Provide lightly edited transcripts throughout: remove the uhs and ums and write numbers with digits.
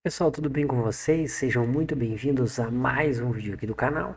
Pessoal, tudo bem com vocês? Sejam muito bem-vindos a mais um vídeo aqui do canal.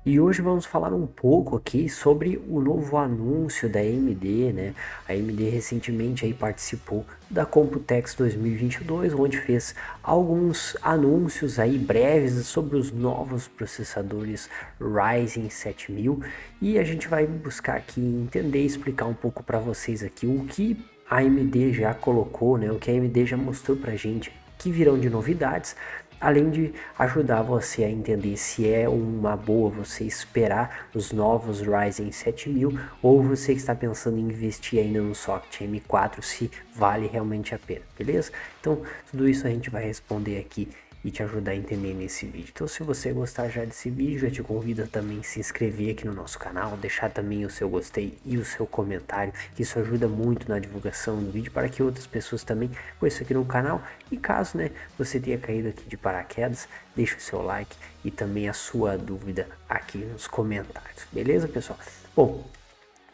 E hoje vamos falar um pouco aqui sobre o novo anúncio da AMD, né? A AMD recentemente aí participou da Computex 2022, onde fez alguns anúncios aí breves sobre os novos processadores Ryzen 7000 e a gente vai buscar aqui entender e explicar um pouco para vocês aqui o que a AMD já colocou, né? O que a AMD já mostrou pra gente que virão de novidades, além de ajudar você a entender se é uma boa você esperar os novos Ryzen 7000 ou você que está pensando em investir ainda no socket M4, se vale realmente a pena, beleza? Então, tudo isso a gente vai responder aqui e te ajudar a entender nesse vídeo. Então, se você gostar já desse vídeo, eu te convido a também se inscrever aqui no nosso canal, deixar também o seu gostei e o seu comentário, que isso ajuda muito na divulgação do vídeo para que outras pessoas também conheçam aqui no canal. E caso, né, você tenha caído aqui de paraquedas, deixa o seu like e também a sua dúvida aqui nos comentários. Beleza, pessoal? Bom,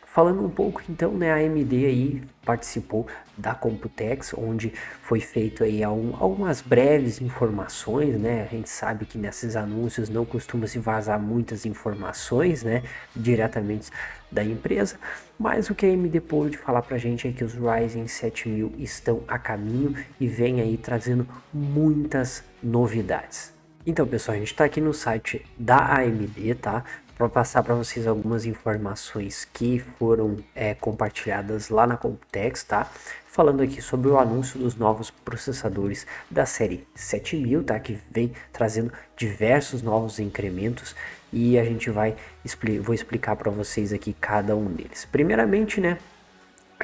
falando um pouco então, né, a AMD aí participou da Computex, onde foi feito aí algumas breves informações, né? A gente sabe que nesses anúncios não costuma se vazar muitas informações, né, diretamente da empresa, mas o que a AMD pôde falar pra gente é que os Ryzen 7000 estão a caminho e vem aí trazendo muitas novidades. Então, pessoal, a gente está aqui no site da AMD, tá? Para passar para vocês algumas informações que foram compartilhadas lá na Computex, tá? Falando aqui sobre o anúncio dos novos processadores da série 7000, tá? Que vem trazendo diversos novos incrementos e a gente vou explicar para vocês aqui cada um deles. Primeiramente, né?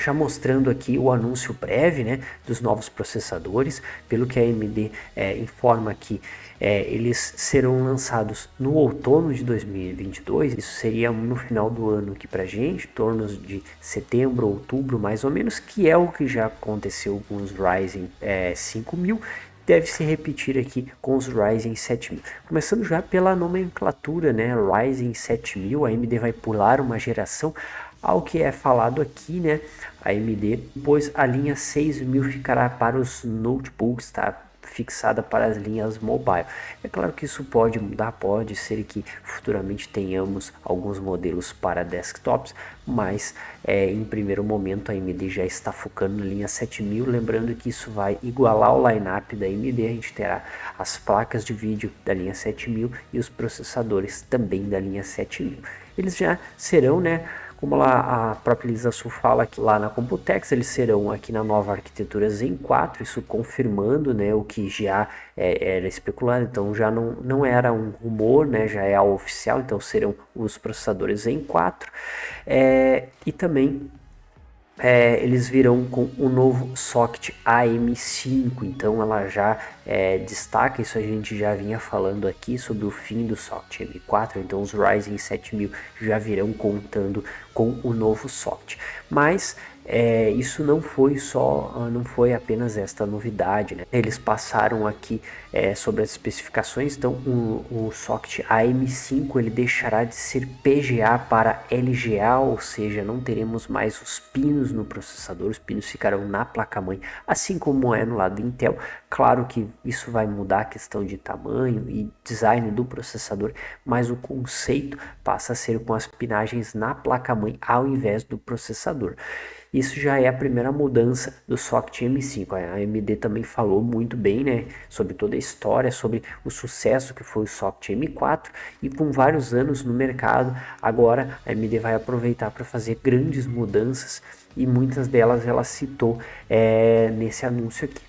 Já mostrando aqui o anúncio prévio, né, dos novos processadores, pelo que a AMD informa que eles serão lançados no outono de 2022, isso seria no final do ano aqui pra gente, em torno de setembro, outubro mais ou menos, que é o que já aconteceu com os Ryzen 5000, deve se repetir aqui com os Ryzen 7000. Começando já pela nomenclatura, né, Ryzen 7000, a AMD vai pular uma geração. Ao que é falado aqui, né, a AMD, pois a linha 6000 ficará para os notebooks, tá? Fixada para as linhas mobile. É claro que isso pode mudar, pode ser que futuramente tenhamos alguns modelos para desktops, mas em primeiro momento a AMD já está focando na linha 7000, lembrando que isso vai igualar o line-up da AMD, a gente terá as placas de vídeo da linha 7000 e os processadores também da linha 7000. Eles já serão, né, como lá a própria Lisa Su fala que lá na Computex, eles serão aqui na nova arquitetura Zen 4, isso confirmando, né, o que já era especulado, então já não era um rumor, né, já é algo oficial, então serão os processadores Zen 4, e também eles virão com o novo socket AM5, então ela já destaca, isso a gente já vinha falando aqui sobre o fim do socket M4, então os Ryzen 7000 já virão contando com o novo socket, mas isso não foi apenas esta novidade, né? Eles passaram aqui sobre as especificações, então o socket AM5 ele deixará de ser PGA para LGA, ou seja, não teremos mais os pinos no processador, os pinos ficarão na placa-mãe, assim como é no lado Intel. Claro que isso vai mudar a questão de tamanho e design do processador, mas o conceito passa a ser com as pinagens na placa-mãe ao invés do processador. Isso já é a primeira mudança do socket M5. A AMD também falou muito bem, né, sobre toda a história, sobre o sucesso que foi o socket M4 e com vários anos no mercado, agora a AMD vai aproveitar para fazer grandes mudanças e muitas delas ela citou nesse anúncio aqui.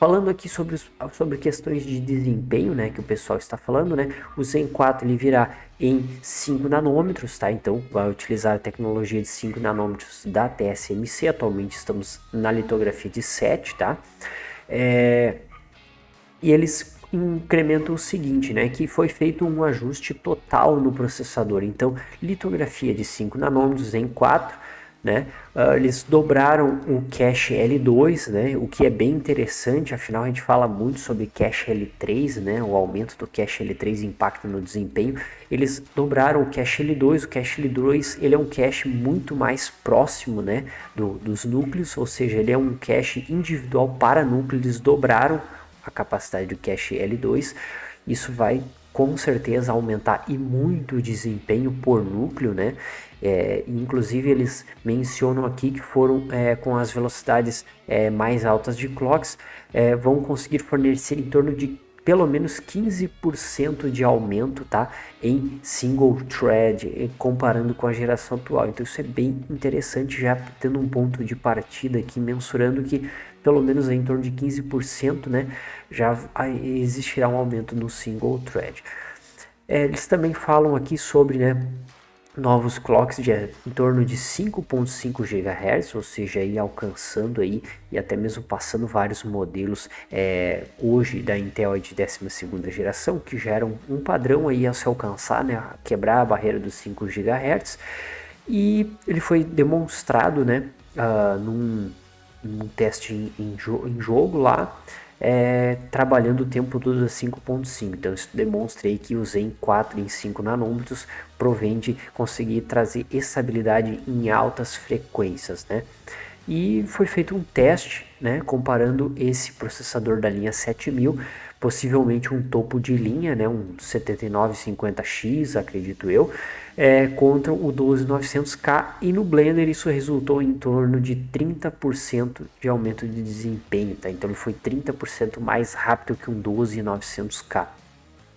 Falando aqui sobre questões de desempenho, né, que o pessoal está falando, né, o Zen 4 ele virá em 5 nanômetros, tá? Então vai utilizar a tecnologia de 5 nanômetros da TSMC, atualmente estamos na litografia de 7, tá? E eles incrementam o seguinte, né, que foi feito um ajuste total no processador, então litografia de 5 nanômetros em 4, né? Eles dobraram o cache L2, né? O que é bem interessante, afinal a gente fala muito sobre cache L3, né? O aumento do cache L3 impacta no desempenho. Eles dobraram o cache L2, o cache L2 ele é um cache muito mais próximo, né, dos núcleos, ou seja, ele é um cache individual para núcleo, eles dobraram a capacidade do cache L2. Isso vai com certeza aumentar e muito o desempenho por núcleo, né? Inclusive eles mencionam aqui que foram com as velocidades mais altas de clocks, vão conseguir fornecer em torno de pelo menos 15% de aumento, tá, em single thread, comparando com a geração atual. Então isso é bem interessante, já tendo um ponto de partida aqui, mensurando que pelo menos em torno de 15%, né, já existirá um aumento no single thread. Eles também falam aqui sobre, né, novos clocks de em torno de 5.5 GHz, ou seja, aí alcançando aí e até mesmo passando vários modelos hoje da Intel de 12ª geração, que já era um padrão aí a se alcançar, né, a quebrar a barreira dos 5 GHz. E ele foi demonstrado, né, num teste em jogo lá, trabalhando o tempo todo a 5.5. Então isso demonstra aí que o Zen 4 em 5 nanômetros provém de conseguir trazer estabilidade em altas frequências, né? E foi feito um teste, né, comparando esse processador da linha 7000, possivelmente um topo de linha, né, um 7950X, acredito eu, contra o 12900K, e no Blender isso resultou em torno de 30% de aumento de desempenho, tá? Então ele foi 30% mais rápido que um 12900K.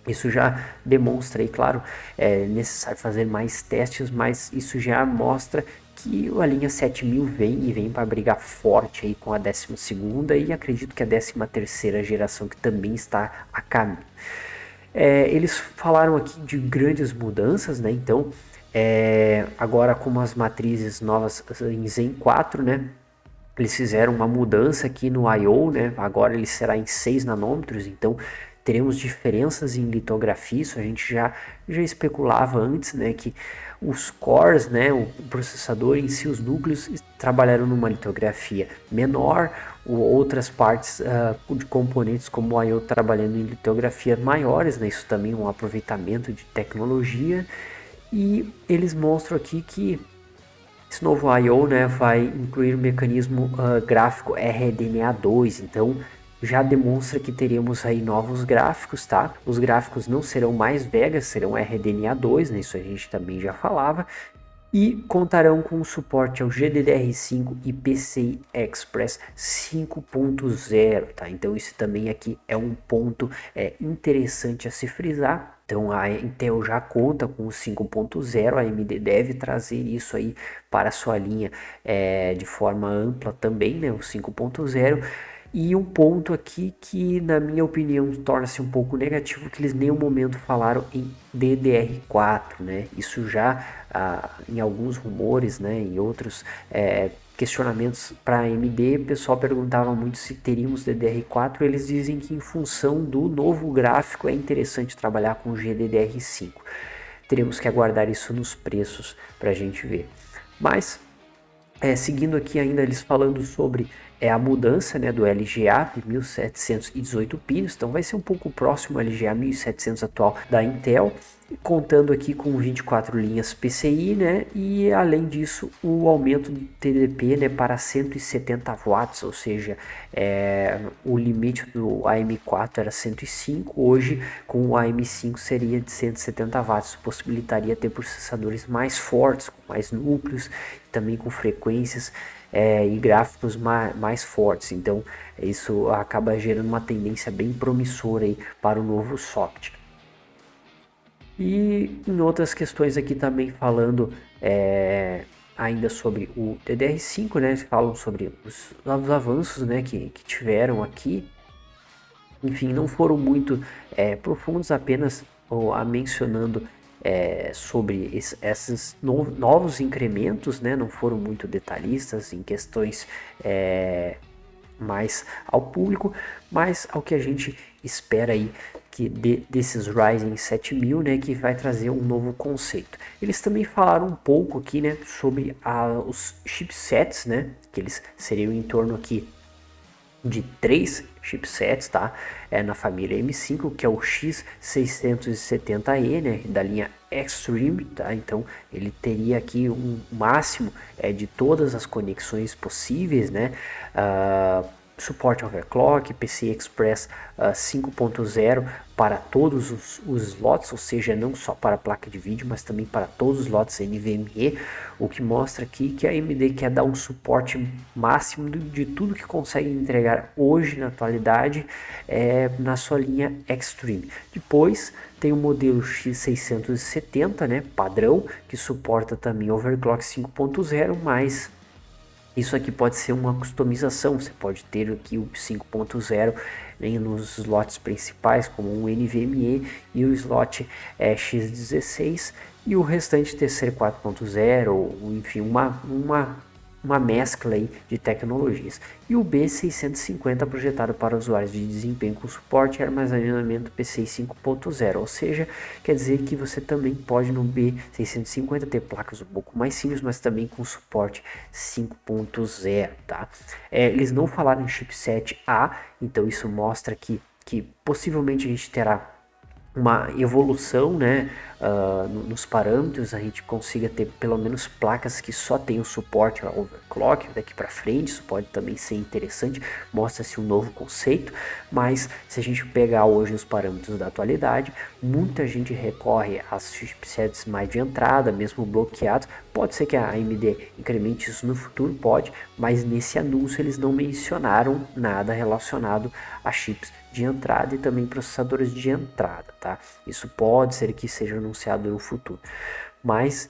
Isso já demonstra aí, claro, é necessário fazer mais testes, mas isso já mostra que a linha 7000 vem para brigar forte aí com a 12ª e acredito que a 13ª geração, que também está a caminho. Eles falaram aqui de grandes mudanças, né? Então, agora com as matrizes novas em Zen 4, né? Eles fizeram uma mudança aqui no I/O, né? Agora ele será em 6 nanômetros, então teremos diferenças em litografia. Isso a gente já especulava antes, né? Que os cores, né? O processador em si, os núcleos, trabalharam numa litografia menor, ou outras partes de componentes como o I/O trabalhando em litografias maiores, né? Isso também é um aproveitamento de tecnologia. E eles mostram aqui que esse novo I/O, né, vai incluir o mecanismo gráfico RDNA2, então já demonstra que teremos aí novos gráficos, tá? Os gráficos não serão mais Vega, serão RDNA2, né? Isso a gente também já falava. E contarão com o suporte ao GDDR5 e PCI Express 5.0, tá? Então isso também aqui é um ponto interessante a se frisar. Então a Intel já conta com o 5.0, a AMD deve trazer isso aí para a sua linha de forma ampla também, né? O 5.0. E um ponto aqui que, na minha opinião, torna-se um pouco negativo, que eles em nenhum momento falaram em DDR4, né? Isso já em alguns rumores, né, em outros questionamentos para a AMD, o pessoal perguntava muito se teríamos DDR4. Eles dizem que em função do novo gráfico é interessante trabalhar com GDDR5. Teremos que aguardar isso nos preços para a gente ver. Mas seguindo aqui ainda eles falando sobre a mudança, né, do LGA de 1718 pinos, então vai ser um pouco próximo ao LGA 1700 atual da Intel, contando aqui com 24 linhas PCI, né, e além disso o aumento do TDP, né, para 170 watts, ou seja, o limite do AM4 era 105, hoje com o AM5 seria de 170 watts, possibilitaria ter processadores mais fortes, com mais núcleos, também com frequências e gráficos mais fortes. Então isso acaba gerando uma tendência bem promissora aí para o novo socket. E em outras questões aqui também falando ainda sobre o DDR5, né? Falam sobre os novos avanços, né, que tiveram aqui. Enfim, não foram muito profundos, apenas mencionando sobre esses novos incrementos, né? Não foram muito detalhistas em questões mais ao público, mas ao que a gente espera aí que desses Ryzen 7000, né, que vai trazer um novo conceito. Eles também falaram um pouco aqui, né, sobre os chipsets, né, que eles seriam em torno aqui de 3 chipsets, tá? Na família M5, que é o X670E, né, da linha Extreme, tá? Então ele teria aqui um máximo de todas as conexões possíveis, né? suporte overclock, PCI Express 5.0 para todos os slots, ou seja, não só para a placa de vídeo, mas também para todos os slots NVMe, o que mostra aqui que a AMD quer dar um suporte máximo de tudo que consegue entregar hoje na atualidade na sua linha Extreme. Depois tem o modelo X670, né, padrão, que suporta também overclock 5.0, mas isso aqui pode ser uma customização, você pode ter aqui o 5.0 nos slots principais, como um NVMe e o slot X16, e o restante ter ser 4.0, ou enfim, uma mescla aí de tecnologias. E o B650 projetado para usuários de desempenho com suporte e armazenamento PCI 5.0, ou seja, quer dizer que você também pode no B650 ter placas um pouco mais simples, mas também com suporte 5.0, tá? Eles não falaram em chipset A, então isso mostra que possivelmente a gente terá uma evolução, né, nos parâmetros, a gente consiga ter pelo menos placas que só tenham suporte ao overclock daqui para frente. Isso pode também ser interessante, mostra-se um novo conceito, mas se a gente pegar hoje os parâmetros da atualidade, muita gente recorre às chipsets mais de entrada, mesmo bloqueados. Pode ser que a AMD incremente isso no futuro, pode, mas nesse anúncio eles não mencionaram nada relacionado a chips de entrada e também processadores de entrada, tá? Isso pode ser que seja anunciado no futuro. Mas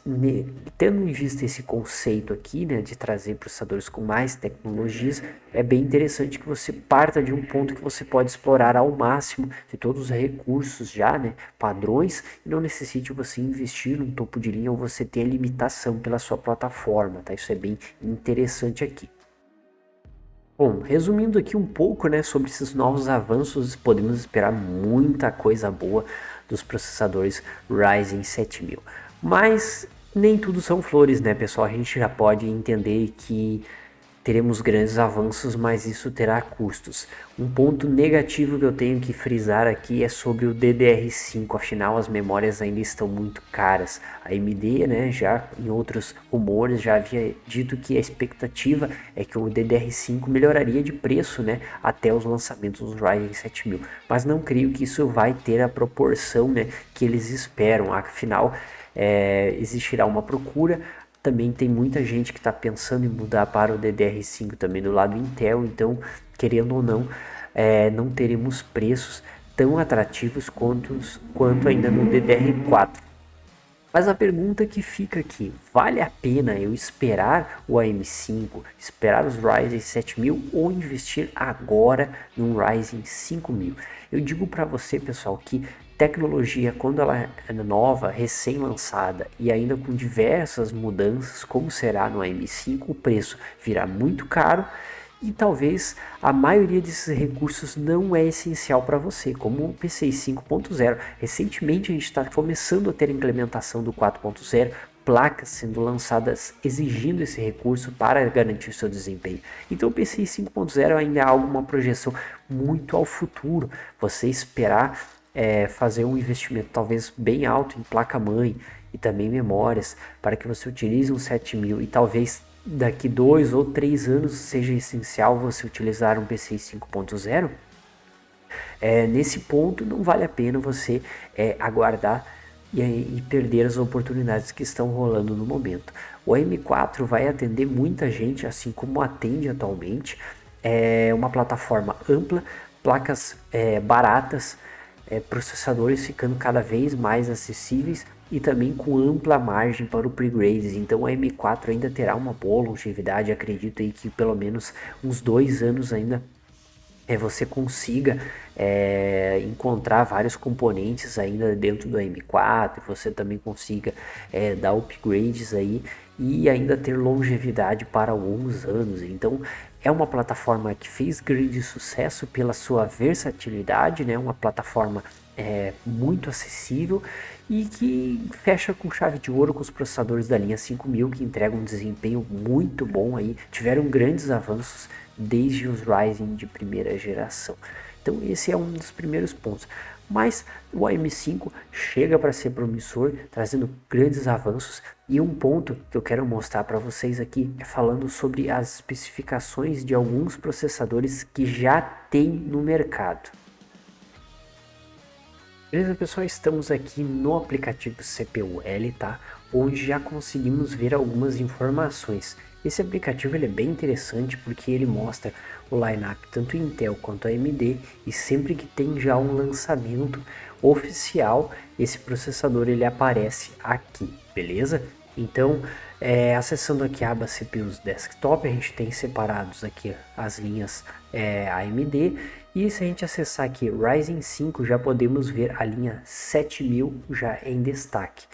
tendo em vista esse conceito aqui, né, de trazer processadores com mais tecnologias, é bem interessante que você parta de um ponto que você pode explorar ao máximo de todos os recursos já, né, padrões, e não necessite você investir num topo de linha ou você ter limitação pela sua plataforma, tá? Isso é bem interessante aqui. Bom, resumindo aqui um pouco, né, sobre esses novos avanços, podemos esperar muita coisa boa dos processadores Ryzen 7000. Mas nem tudo são flores, né, pessoal? A gente já pode entender que teremos grandes avanços, mas isso terá custos. Um ponto negativo que eu tenho que frisar aqui é sobre o DDR5, afinal as memórias ainda estão muito caras. A AMD, né, já em outros rumores já havia dito que a expectativa é que o DDR5 melhoraria de preço, né, até os lançamentos dos Ryzen 7000, mas não creio que isso vai ter a proporção, né, que eles esperam. Afinal, existirá uma procura. Também tem muita gente que está pensando em mudar para o DDR5 também do lado Intel, então, querendo ou não, não teremos preços tão atrativos quanto ainda no DDR4. Mas a pergunta que fica aqui, vale a pena eu esperar o AM5, esperar os Ryzen 7000 ou investir agora no Ryzen 5000? Eu digo para você, pessoal, que tecnologia, quando ela é nova, recém-lançada e ainda com diversas mudanças, como será no AM5, o preço virá muito caro e talvez a maioria desses recursos não é essencial para você, como o PCI 5.0. Recentemente a gente está começando a ter a implementação do 4.0, placas sendo lançadas exigindo esse recurso para garantir seu desempenho. Então o PCI 5.0 ainda é uma projeção muito ao futuro. Você esperar fazer um investimento talvez bem alto em placa-mãe e também memórias para que você utilize um 7000 e talvez daqui 2 ou 3 anos seja essencial você utilizar um PCI 5.0, nesse ponto não vale a pena você aguardar e perder as oportunidades que estão rolando no momento. O M4 vai atender muita gente, assim como atende atualmente. É uma plataforma ampla, placas baratas, processadores ficando cada vez mais acessíveis e também com ampla margem para o upgrades. Então o M4 ainda terá uma boa longevidade, acredito aí que pelo menos uns 2 anos ainda você consiga encontrar vários componentes ainda dentro do M4, você também consiga dar upgrades aí e ainda ter longevidade para alguns anos. Então é uma plataforma que fez grande sucesso pela sua versatilidade, né? Uma plataforma muito acessível e que fecha com chave de ouro com os processadores da linha 5000, que entregam um desempenho muito bom aí, tiveram grandes avanços desde os Ryzen de primeira geração. Então esse é um dos primeiros pontos. Mas o AM5 chega para ser promissor, trazendo grandes avanços. E um ponto que eu quero mostrar para vocês aqui é falando sobre as especificações de alguns processadores que já tem no mercado. Beleza, pessoal? Estamos aqui no aplicativo CPU-L, tá? Onde já conseguimos ver algumas informações. Esse aplicativo ele é bem interessante porque ele mostra o lineup tanto Intel quanto AMD, e sempre que tem já um lançamento oficial, esse processador ele aparece aqui, beleza? Então, acessando aqui a aba CPUs Desktop, a gente tem separados aqui as linhas AMD, e se a gente acessar aqui Ryzen 5, já podemos ver a linha 7000 já em destaque.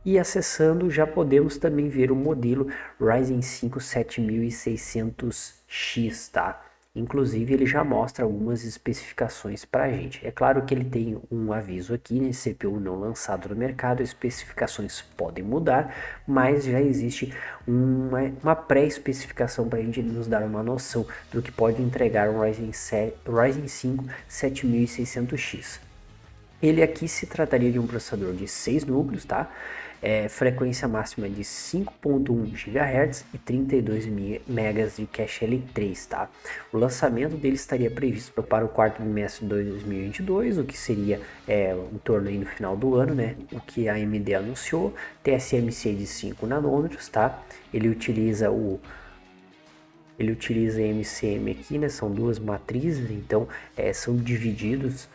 E acessando já podemos também ver o modelo Ryzen 5 7600X, tá? Inclusive ele já mostra algumas especificações para a gente. É claro que ele tem um aviso aqui, né? CPU não lançado no mercado, especificações podem mudar, mas já existe uma pré-especificação para a gente nos dar uma noção do que pode entregar um Ryzen 5 7600X. Ele aqui se trataria de um processador de 6 núcleos, tá? Frequência máxima de 5.1 GHz e 32 MB de cache L3, tá? O lançamento dele estaria previsto para o quarto trimestre de 2022, o que seria em torno aí no final do ano, né? O que a AMD anunciou, TSMC de 5 nanômetros, tá? Ele utiliza MCM aqui, né? São duas matrizes, então são divididos.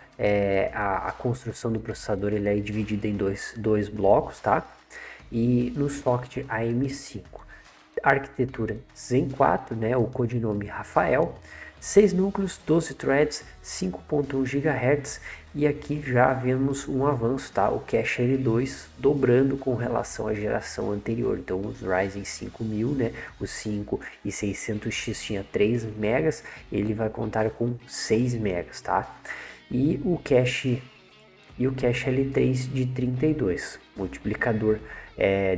A construção do processador ele é dividida em dois blocos, tá? E no socket AM5, arquitetura Zen 4, né? O codinome Rafael, 6 núcleos, 12 threads, 5.1 GHz, e aqui já vemos um avanço, tá? O cache L2 dobrando com relação à geração anterior. Então os Ryzen 5000, né? O 5600X tinha 3 megas, ele vai contar com 6 megas, tá? E o cache L3 de 32, multiplicador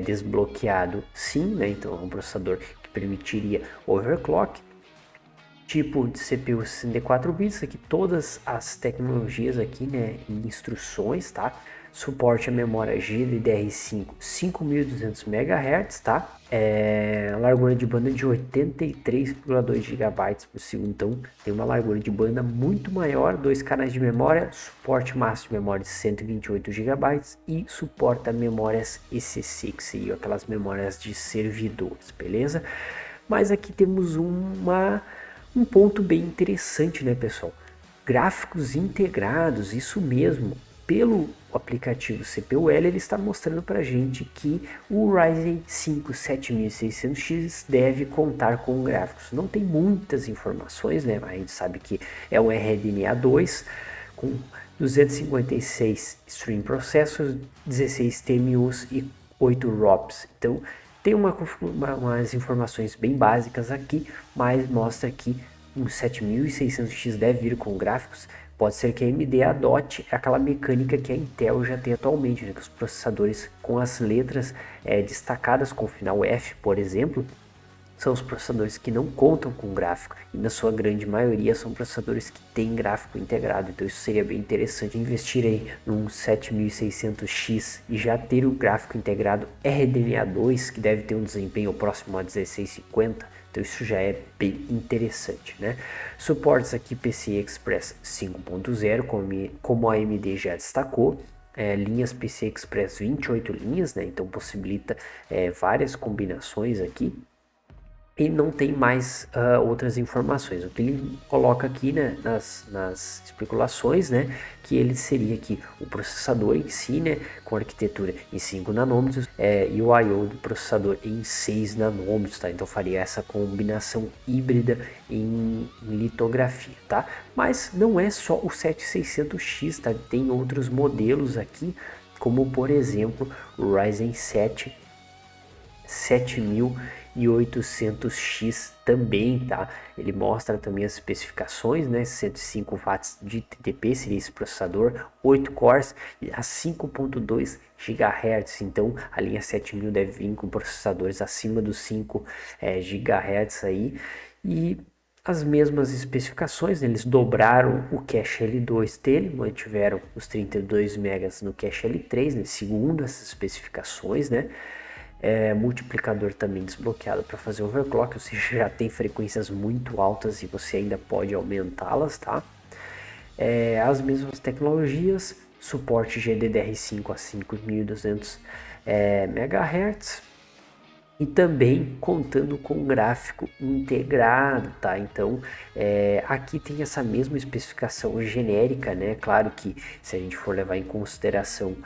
desbloqueado sim, né? Então é um processador que permitiria overclock, tipo de CPU 64 bits, aqui todas as tecnologias aqui, né, e instruções, tá? Suporte a memória GDDR5 5200 MHz, tá? Largura de banda de 83,2 GB por segundo, então tem uma largura de banda muito maior, 2 canais de memória, suporte máximo de memória de 128 GB e suporta memórias ECC, que seriam aquelas memórias de servidores, beleza? Mas aqui temos um ponto bem interessante, né, pessoal? Gráficos integrados, isso mesmo. Pelo aplicativo CPU-L, ele está mostrando para a gente que o Ryzen 5 7600X deve contar com gráficos. Não tem muitas informações, né? A gente sabe que é um RDNA 2 com 256 Stream Processors, 16 TMUs e 8 ROPs. Então, tem umas informações bem básicas aqui, mas mostra que um 7600X deve vir com gráficos. Pode ser que a AMD adote aquela mecânica que a Intel já tem atualmente, né? Que os processadores com as letras destacadas com o final F, por exemplo, são os processadores que não contam com gráfico, e na sua grande maioria são processadores que têm gráfico integrado. Então isso seria bem interessante, investir aí num 7600X e já ter o gráfico integrado RDNA 2, que deve ter um desempenho próximo a 1650. Então isso já é bem interessante, né? Suportes aqui PCI Express 5.0, como a AMD já destacou. Linhas PCI Express 28 linhas, né? Então possibilita várias combinações aqui. E não tem mais outras informações. O que ele coloca aqui, né, nas especulações, né, que ele seria aqui o processador em si, né, com arquitetura em 5 nanômetros e o I/O do processador em 6 nanômetros, tá? Então faria essa combinação híbrida em litografia, tá? Mas não é só o 7600X, tá? Tem outros modelos aqui, como por exemplo o Ryzen 7 7800X também, tá? Ele mostra também as especificações, né? 105 watts de TDP seria esse processador, 8 cores a 5.2 GHz. Então a linha 7000 deve vir com processadores acima dos 5 GHz aí, e as mesmas especificações, né? Eles dobraram o cache L2 dele, mantiveram os 32 megas no cache L3, né? Segundo essas especificações, né? Multiplicador também desbloqueado para fazer overclock, ou seja, já tem frequências muito altas e você ainda pode aumentá-las, tá? As mesmas tecnologias, suporte GDDR5 a 5200 MHz, e também contando com gráfico integrado, tá? Então, aqui tem essa mesma especificação genérica, né? Claro que se a gente for levar em consideração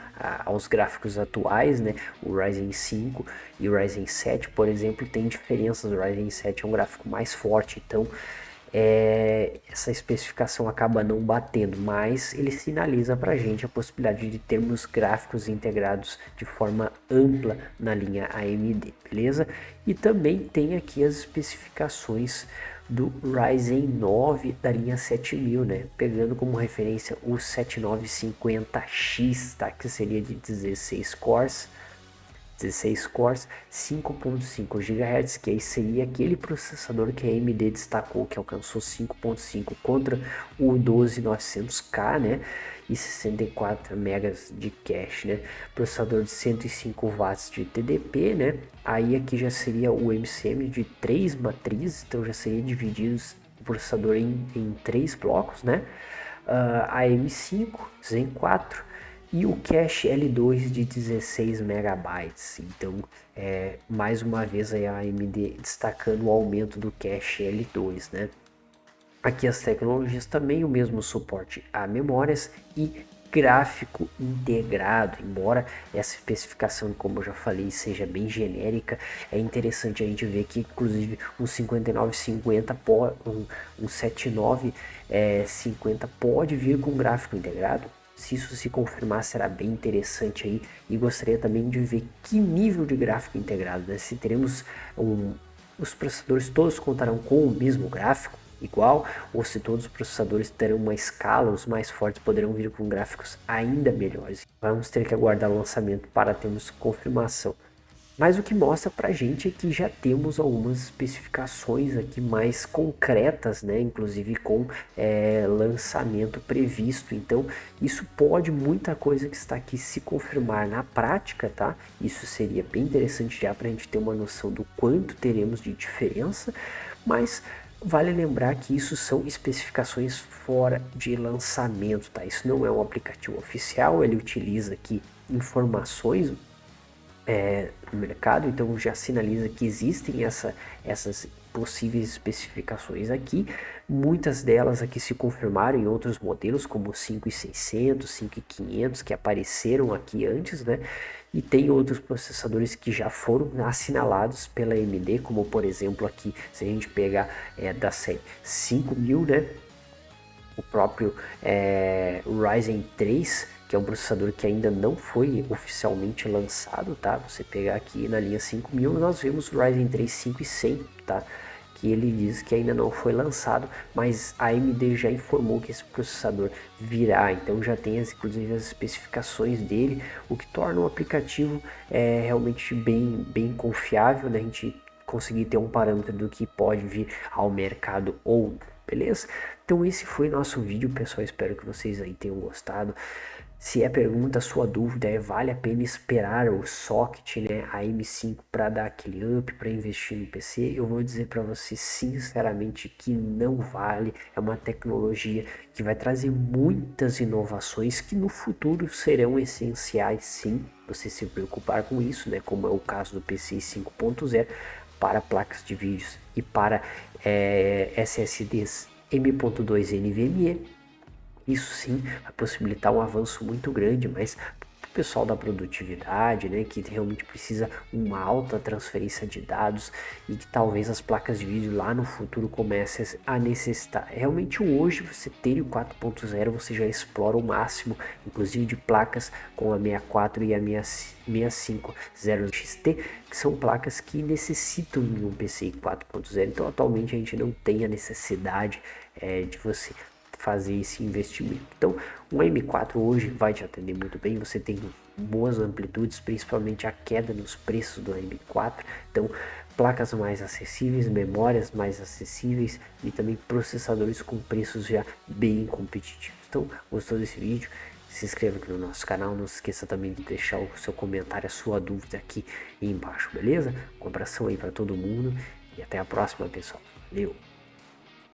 aos gráficos atuais, né? O Ryzen 5 e o Ryzen 7, por exemplo, tem diferenças. O Ryzen 7 é um gráfico mais forte, então essa especificação acaba não batendo, mas ele sinaliza para a gente a possibilidade de termos gráficos integrados de forma ampla na linha AMD, beleza? E também tem aqui as especificações do Ryzen 9 da linha 7000, né? Pegando como referência o 7950X, tá? Que seria de 16 cores, 5.5 GHz, que aí seria aquele processador que a AMD destacou, que alcançou 5.5 contra o 12900K, né? E 64 megas de cache, né? Processador de 105 watts de TDP, né? Aí aqui já seria o MCM de 3 matrizes, então já seria dividido o processador em 3 blocos, né? A M5 Zen 4 e o cache L2 de 16 megabytes. Então, mais uma vez a AMD destacando o aumento do cache L2, né? Aqui as tecnologias também, o mesmo suporte a memórias e gráfico integrado, embora essa especificação, como eu já falei, seja bem genérica. É interessante a gente ver que inclusive um 5950 um 7950 pode vir com gráfico integrado. Se isso se confirmar, será bem interessante aí, e gostaria também de ver que nível de gráfico integrado, né? Se teremos os processadores todos contarão com o mesmo gráfico igual, ou se todos os processadores terão uma escala, os mais fortes poderão vir com gráficos ainda melhores. Vamos ter que aguardar o lançamento para termos confirmação. Mas o que mostra pra gente é que já temos algumas especificações aqui mais concretas, né? Inclusive com lançamento previsto. Então isso pode muita coisa que está aqui se confirmar na prática, tá? Isso seria bem interessante já pra gente ter uma noção do quanto teremos de diferença, mas vale lembrar que isso são especificações fora de lançamento, tá? Isso não é um aplicativo oficial, ele utiliza aqui informações no mercado, então já sinaliza que existem essas possíveis especificações aqui. Muitas delas aqui se confirmaram em outros modelos, como o 5600, 5500, que apareceram aqui antes, né? E tem outros processadores que já foram assinalados pela AMD, como por exemplo aqui, se a gente pegar da série 5000, né? O próprio Ryzen 3, que é um processador que ainda não foi oficialmente lançado, tá? Você pegar aqui na linha 5000, nós vemos o Ryzen 3 5100, tá? Que ele diz que ainda não foi lançado, mas a AMD já informou que esse processador virá, então já tem inclusive as especificações dele, o que torna o aplicativo realmente bem confiável, né? A gente conseguir ter um parâmetro do que pode vir ao mercado ou não, beleza? Então esse foi nosso vídeo, pessoal, espero que vocês aí tenham gostado. Se é pergunta, sua dúvida vale a pena esperar o socket, né, a M5 para dar aquele up, para investir no PC, eu vou dizer para você sinceramente que não vale. É uma tecnologia que vai trazer muitas inovações que no futuro serão essenciais, sim, você se preocupar com isso, né, como é o caso do PCI 5.0 para placas de vídeos e para SSDs M.2 NVMe. Isso sim vai possibilitar um avanço muito grande, mas para o pessoal da produtividade, né, que realmente precisa uma alta transferência de dados e que talvez as placas de vídeo lá no futuro comecem a necessitar. Realmente hoje você ter o 4.0 você já explora o máximo, inclusive de placas com a 64 e a 650 XT, que são placas que necessitam de um PCI 4.0. Então atualmente a gente não tem a necessidade de você fazer esse investimento. Então, um M4 hoje vai te atender muito bem, você tem boas amplitudes, principalmente a queda nos preços do M4, então placas mais acessíveis, memórias mais acessíveis e também processadores com preços já bem competitivos. Então, gostou desse vídeo? Se inscreva aqui no nosso canal, não se esqueça também de deixar o seu comentário, a sua dúvida aqui embaixo, beleza? Um abração aí para todo mundo e até a próxima, pessoal. Valeu!